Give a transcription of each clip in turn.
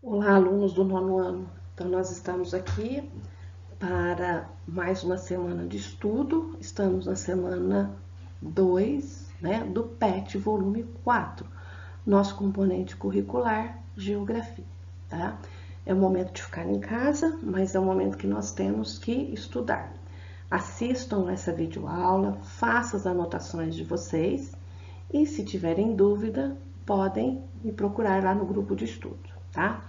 Olá, alunos do nono ano. Então, nós estamos aqui para mais uma semana de estudo. Estamos na semana 2, né, do PET, volume 4, nosso componente curricular, Geografia, tá? É o momento de ficar em casa, mas é o momento que nós temos que estudar. Assistam essa videoaula, façam as anotações de vocês e, se tiverem dúvida, podem me procurar lá no grupo de estudo, tá?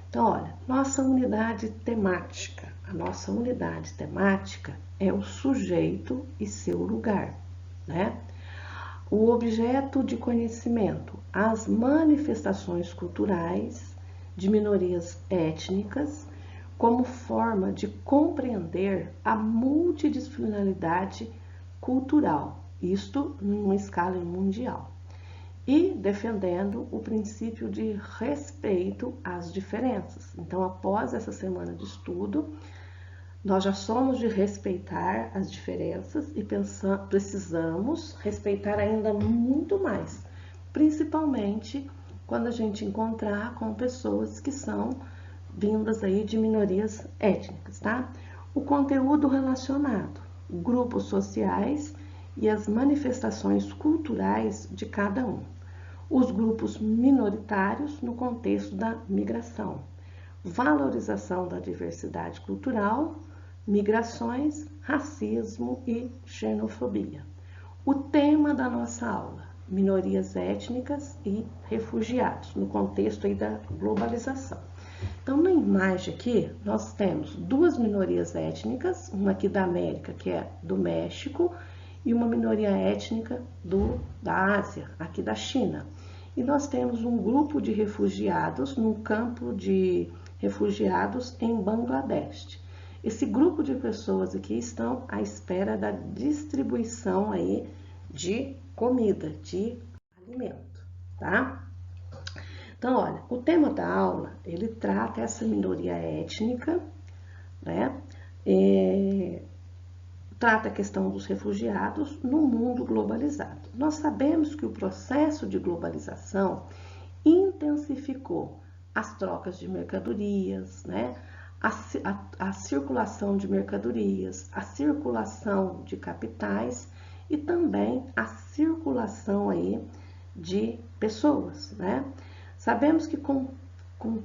Então, olha, a nossa unidade temática é o sujeito e seu lugar, né? O objeto de conhecimento, as manifestações culturais de minorias étnicas, como forma de compreender a multidisciplinaridade cultural, isto numa escala mundial, e defendendo o princípio de respeito às diferenças. Então, após essa semana de estudo, nós já somos de respeitar as diferenças e precisamos respeitar ainda muito mais, principalmente quando a gente encontrar com pessoas que são vindas aí de minorias étnicas, tá? O conteúdo relacionado, grupos sociais e as manifestações culturais de cada um. Os grupos minoritários no contexto da migração, valorização da diversidade cultural, migrações, racismo e xenofobia. O tema da nossa aula, minorias étnicas e refugiados, no contexto aí da globalização. Então, na imagem aqui, nós temos duas minorias étnicas, uma aqui da América, que é do México, e uma minoria étnica da Ásia, aqui da China. E nós temos um grupo de refugiados num campo de refugiados em Bangladesh. Esse grupo de pessoas aqui estão à espera da distribuição aí de comida, de alimento, tá? Então, olha, o tema da aula, ele trata essa minoria étnica, né? Trata a questão dos refugiados no mundo globalizado. Nós sabemos que o processo de globalização intensificou as trocas de mercadorias, né? A circulação de mercadorias, a circulação de capitais e também a circulação aí de pessoas, né? Sabemos que com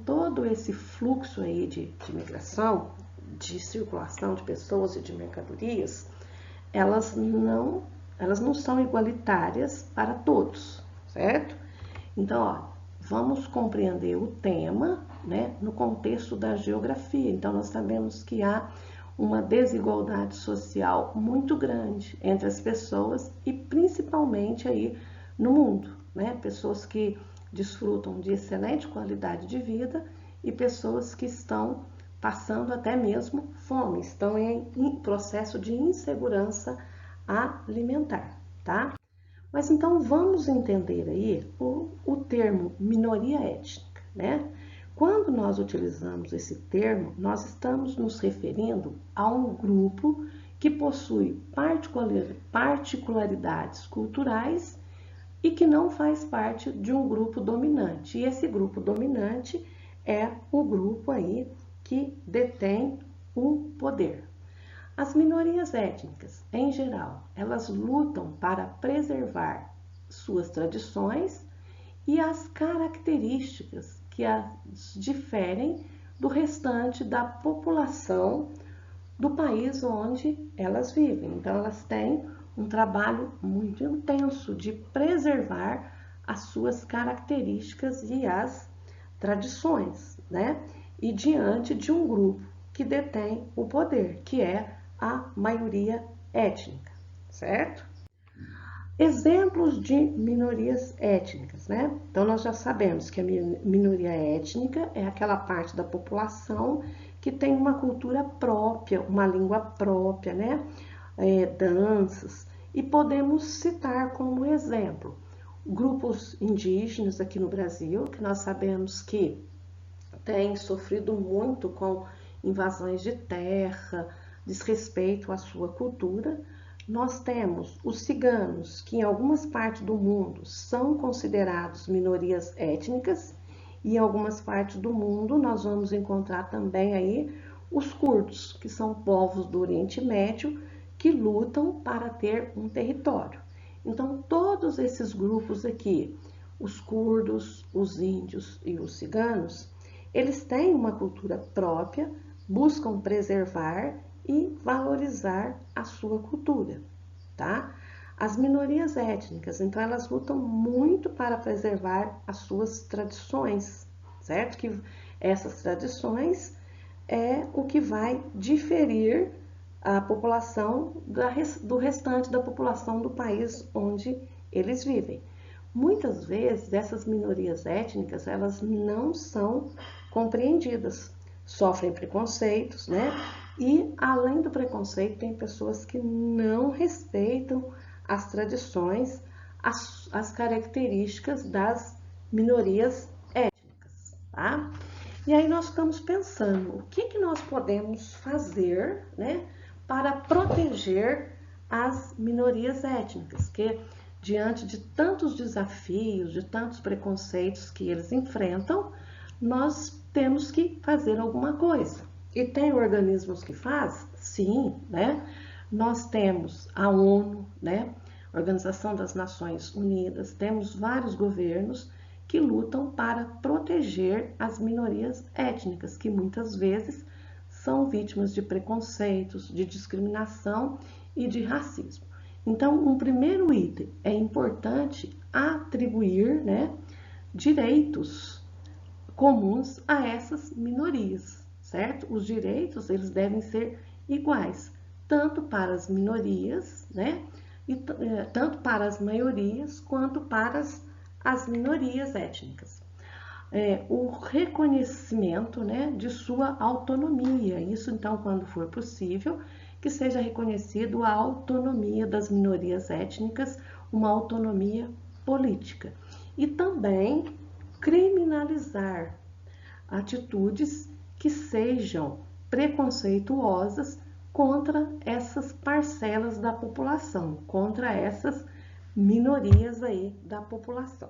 todo esse fluxo aí de migração, de circulação de pessoas e de mercadorias, elas não são igualitárias para todos, certo? Então, ó, vamos compreender o tema, né, no contexto da geografia. Então, nós sabemos que há uma desigualdade social muito grande entre as pessoas e principalmente aí no mundo, né? Pessoas que desfrutam de excelente qualidade de vida e pessoas que estão passando até mesmo fome, estão em processo de insegurança alimentar, tá? Mas então vamos entender aí o termo minoria étnica, né? Quando nós utilizamos esse termo, nós estamos nos referindo a um grupo que possui particularidades culturais e que não faz parte de um grupo dominante. E esse grupo dominante é o grupo aí que detém o poder. As minorias étnicas, em geral, elas lutam para preservar suas tradições e as características que as diferem do restante da população do país onde elas vivem. Então, elas têm um trabalho muito intenso de preservar as suas características e as tradições, né? E diante de um grupo que detém o poder, que é a maioria étnica, certo? Exemplos de minorias étnicas, né? Então, nós já sabemos que a minoria étnica é aquela parte da população que tem uma cultura própria, uma língua própria, né? Danças. E podemos citar como exemplo grupos indígenas aqui no Brasil, que nós sabemos que têm sofrido muito com invasões de terra, desrespeito à sua cultura. Nós temos os ciganos, que em algumas partes do mundo são considerados minorias étnicas, E em algumas partes do mundo nós vamos encontrar também aí os curdos, que são povos do Oriente Médio que lutam para ter um território. Então, todos esses grupos aqui, os curdos, os índios e os ciganos, eles têm uma cultura própria, buscam preservar e valorizar a sua cultura, tá? As minorias étnicas, então, elas lutam muito para preservar as suas tradições, certo? Que essas tradições é o que vai diferir a população do restante da população do país onde eles vivem. Muitas vezes, essas minorias étnicas, elas não são compreendidas, sofrem preconceitos, né? E, além do preconceito, tem pessoas que não respeitam as tradições, as características das minorias étnicas, tá? E aí nós ficamos pensando, o que nós podemos fazer, né, para proteger as minorias étnicas, que diante de tantos desafios, de tantos preconceitos que eles enfrentam, nós temos que fazer alguma coisa. E tem organismos que fazem? Sim, né? Nós temos a ONU, né? Organização das Nações Unidas, temos vários governos que lutam para proteger as minorias étnicas, que muitas vezes são vítimas de preconceitos, de discriminação e de racismo. Então, um primeiro item é importante atribuir, né, direitos comuns a essas minorias, certo? Os direitos, eles devem ser iguais, tanto para as minorias, né, e tanto para as maiorias quanto para as minorias étnicas. O reconhecimento, né, de sua autonomia. Isso, então, quando for possível, que seja reconhecido a autonomia das minorias étnicas, uma autonomia política. E também criminalizar atitudes que sejam preconceituosas contra essas parcelas da população, contra essas minorias aí da população.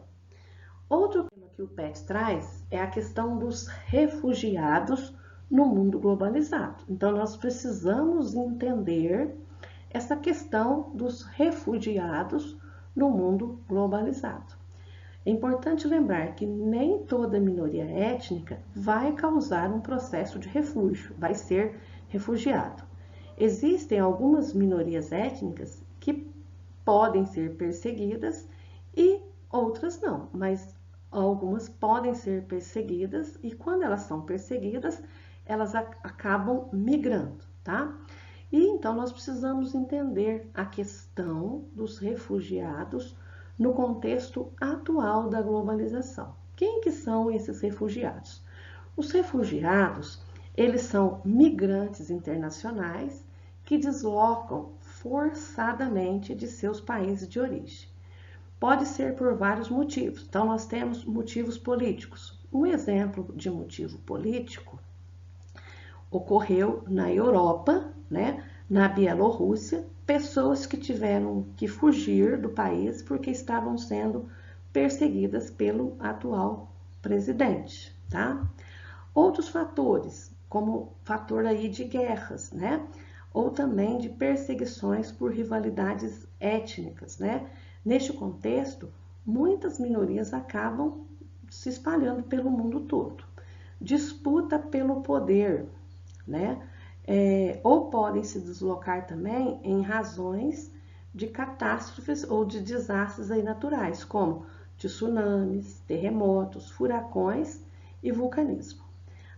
Outro tema que o PET traz é a questão dos refugiados no mundo globalizado. Então, nós precisamos entender essa questão dos refugiados no mundo globalizado. É importante lembrar que nem toda minoria étnica vai causar um processo de refúgio, vai ser refugiado. Existem algumas minorias étnicas que podem ser perseguidas e outras não, mas algumas podem ser perseguidas e quando elas são perseguidas, elas acabam migrando, tá? E então nós precisamos entender a questão dos refugiados no contexto atual da globalização. Quem que são esses refugiados? Os refugiados, eles são migrantes internacionais que deslocam forçadamente de seus países de origem. Pode ser por vários motivos. Então, nós temos motivos políticos. Um exemplo de motivo político ocorreu na Europa, né, na Bielorrússia, pessoas que tiveram que fugir do país porque estavam sendo perseguidas pelo atual presidente, tá? Outros fatores, como fator aí de guerras, né? Ou também de perseguições por rivalidades étnicas, né? Neste contexto, muitas minorias acabam se espalhando pelo mundo todo. Disputa pelo poder, né? Ou podem se deslocar também em razões de catástrofes ou de desastres aí naturais, como tsunamis, terremotos, furacões e vulcanismo.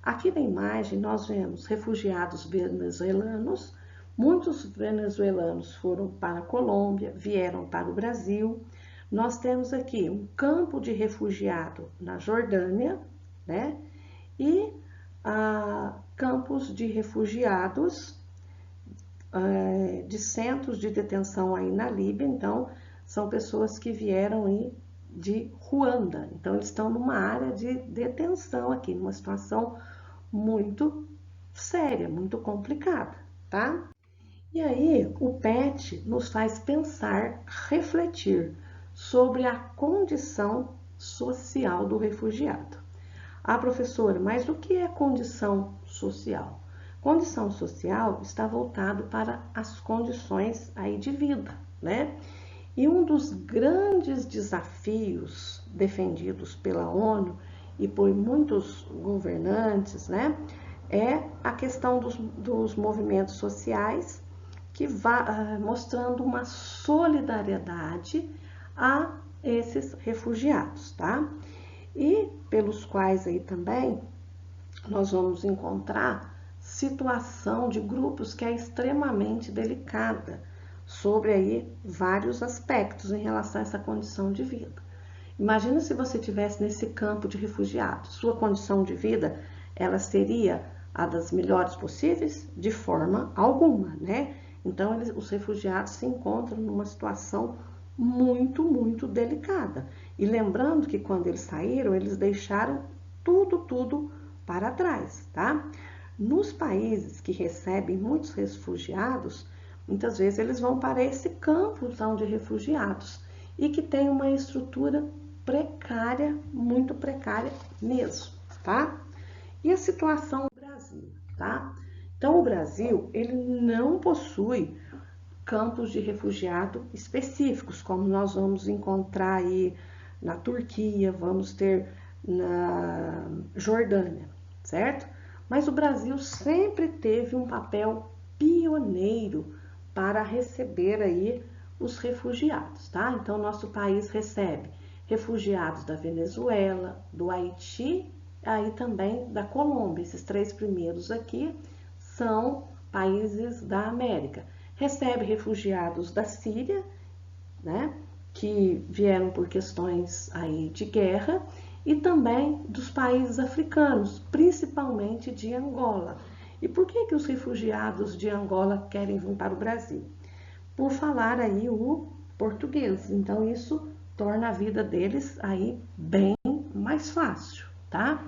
Aqui na imagem nós vemos refugiados venezuelanos. Muitos venezuelanos foram para a Colômbia, vieram para o Brasil. Nós temos aqui um campo de refugiado na Jordânia, né? E campos de refugiados de centros de detenção aí na Líbia. Então, são pessoas que vieram aí de Ruanda. Então, eles estão numa área de detenção aqui, numa situação muito séria, muito complicada, tá? E aí, o PET nos faz pensar, refletir sobre a condição social do refugiado. Ah, professora, mas o que é condição social? Condição social está voltado para as condições aí de vida, né? E um dos grandes desafios defendidos pela ONU e por muitos governantes, né, é a questão dos movimentos sociais, que vai mostrando uma solidariedade a esses refugiados, tá? E pelos quais aí também nós vamos encontrar situação de grupos que é extremamente delicada sobre aí vários aspectos em relação a essa condição de vida. Imagina se você tivesse nesse campo de refugiados, sua condição de vida, ela seria a das melhores possíveis? De forma alguma, né? Então, os refugiados se encontram numa situação muito delicada. E lembrando que quando eles saíram, eles deixaram tudo para trás, tá? Nos países que recebem muitos refugiados, muitas vezes eles vão para esse campo de refugiados e que tem uma estrutura precária, muito precária mesmo, tá? E a situação do Brasil, tá? Então, o Brasil, ele não possui campos de refugiado específicos, como nós vamos encontrar aí na Turquia, vamos ter na Jordânia, certo? Mas o Brasil sempre teve um papel pioneiro para receber aí os refugiados, tá? Então, nosso país recebe refugiados da Venezuela, do Haiti, aí também da Colômbia. Esses três primeiros aqui são países da América. Recebe refugiados da Síria, né, que vieram por questões aí de guerra, e também dos países africanos, principalmente de Angola. E por que os refugiados de Angola querem vir para o Brasil? Por falar aí o português. Então, isso torna a vida deles aí bem mais fácil, tá?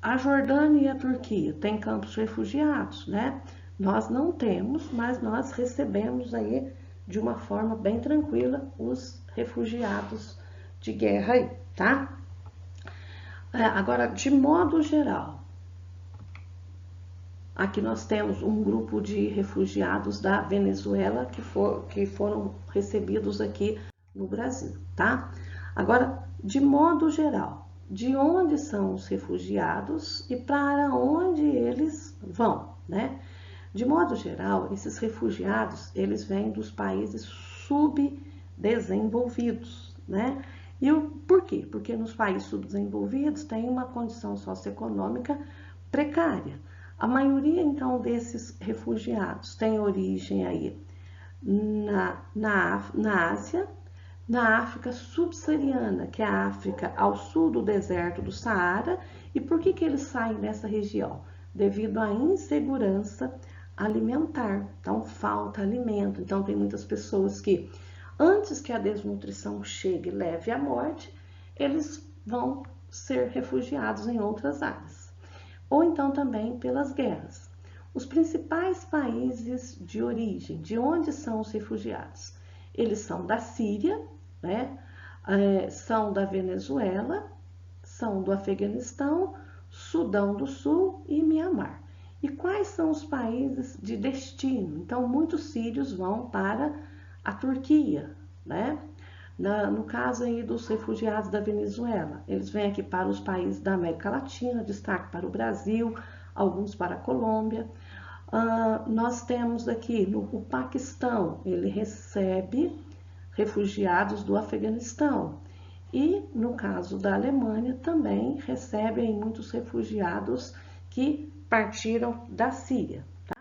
A Jordânia e a Turquia têm campos de refugiados, né? Nós não temos, mas nós recebemos aí de uma forma bem tranquila os refugiados de guerra aí, tá? Agora, de modo geral, aqui nós temos um grupo de refugiados da Venezuela que foram recebidos aqui no Brasil, tá? Agora, de modo geral, de onde são os refugiados e para onde eles vão, né? De modo geral, esses refugiados, eles vêm dos países subdesenvolvidos, né? E por quê? Porque nos países subdesenvolvidos tem uma condição socioeconômica precária. A maioria, então, desses refugiados tem origem aí na Ásia, na África subsaariana, que é a África ao sul do deserto do Saara. E por que eles saem dessa região? Devido à insegurança alimentar. Então, falta alimento. Então, tem muitas pessoas que, antes que a desnutrição chegue e leve à morte, eles vão ser refugiados em outras áreas. Ou então também pelas guerras. Os principais países de origem, de onde são os refugiados? Eles são da Síria, né? São da Venezuela, são do Afeganistão, Sudão do Sul e Mianmar. E quais são os países de destino? Então, muitos sírios vão para a Turquia, né? No caso aí dos refugiados da Venezuela, eles vêm aqui para os países da América Latina, destaque para o Brasil, alguns para a Colômbia. Nós temos aqui o Paquistão, ele recebe refugiados do Afeganistão. E no caso da Alemanha também recebem muitos refugiados que partiram da Síria. Tá?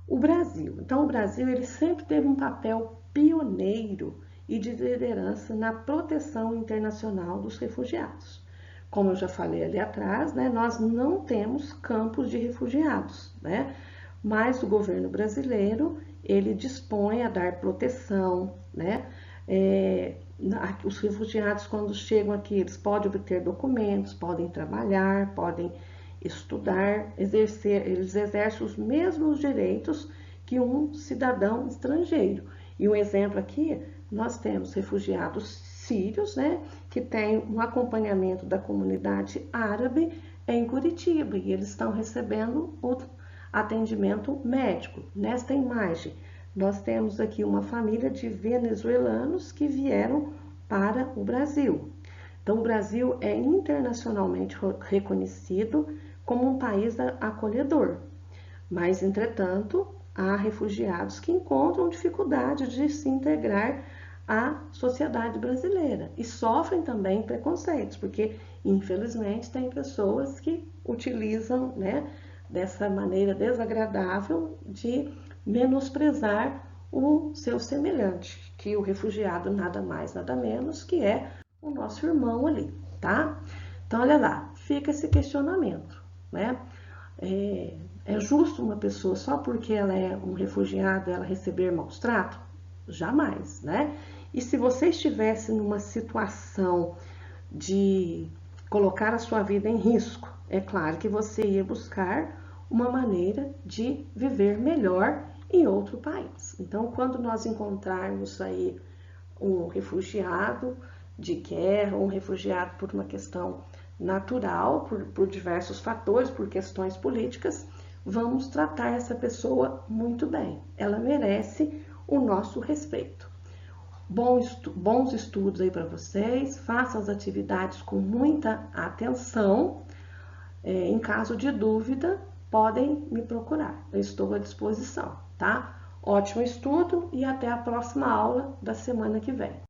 O Brasil, então o Brasil ele sempre teve um papel pioneiro e de liderança na proteção internacional dos refugiados. Como eu já falei ali atrás, né, nós não temos campos de refugiados, né? Mas o governo brasileiro, ele dispõe a dar proteção, né? Os refugiados, quando chegam aqui, eles podem obter documentos, podem trabalhar, podem estudar, eles exercem os mesmos direitos que um cidadão estrangeiro. E um exemplo aqui, nós temos refugiados sírios, né, que tem um acompanhamento da comunidade árabe em Curitiba e eles estão recebendo o atendimento médico. Nesta imagem, nós temos aqui uma família de venezuelanos que vieram para o Brasil. Então, o Brasil é internacionalmente reconhecido como um país acolhedor, mas, entretanto, há refugiados que encontram dificuldade de se integrar à sociedade brasileira e sofrem também preconceitos, porque, infelizmente, tem pessoas que utilizam, né, dessa maneira desagradável de menosprezar o seu semelhante, que o refugiado nada mais, nada menos que é o nosso irmão ali, tá? Então, olha lá, fica esse questionamento, né? É justo uma pessoa, só porque ela é um refugiado, ela receber maus tratos? Jamais, né? E se você estivesse numa situação de colocar a sua vida em risco, é claro que você ia buscar uma maneira de viver melhor em outro país. Então, quando nós encontrarmos aí um refugiado de guerra, um refugiado por uma questão natural, por diversos fatores, por questões políticas, vamos tratar essa pessoa muito bem. Ela merece o nosso respeito. Bons estudos aí para vocês, façam as atividades com muita atenção. Em caso de dúvida, podem me procurar, eu estou à disposição, tá? Ótimo estudo e até a próxima aula da semana que vem.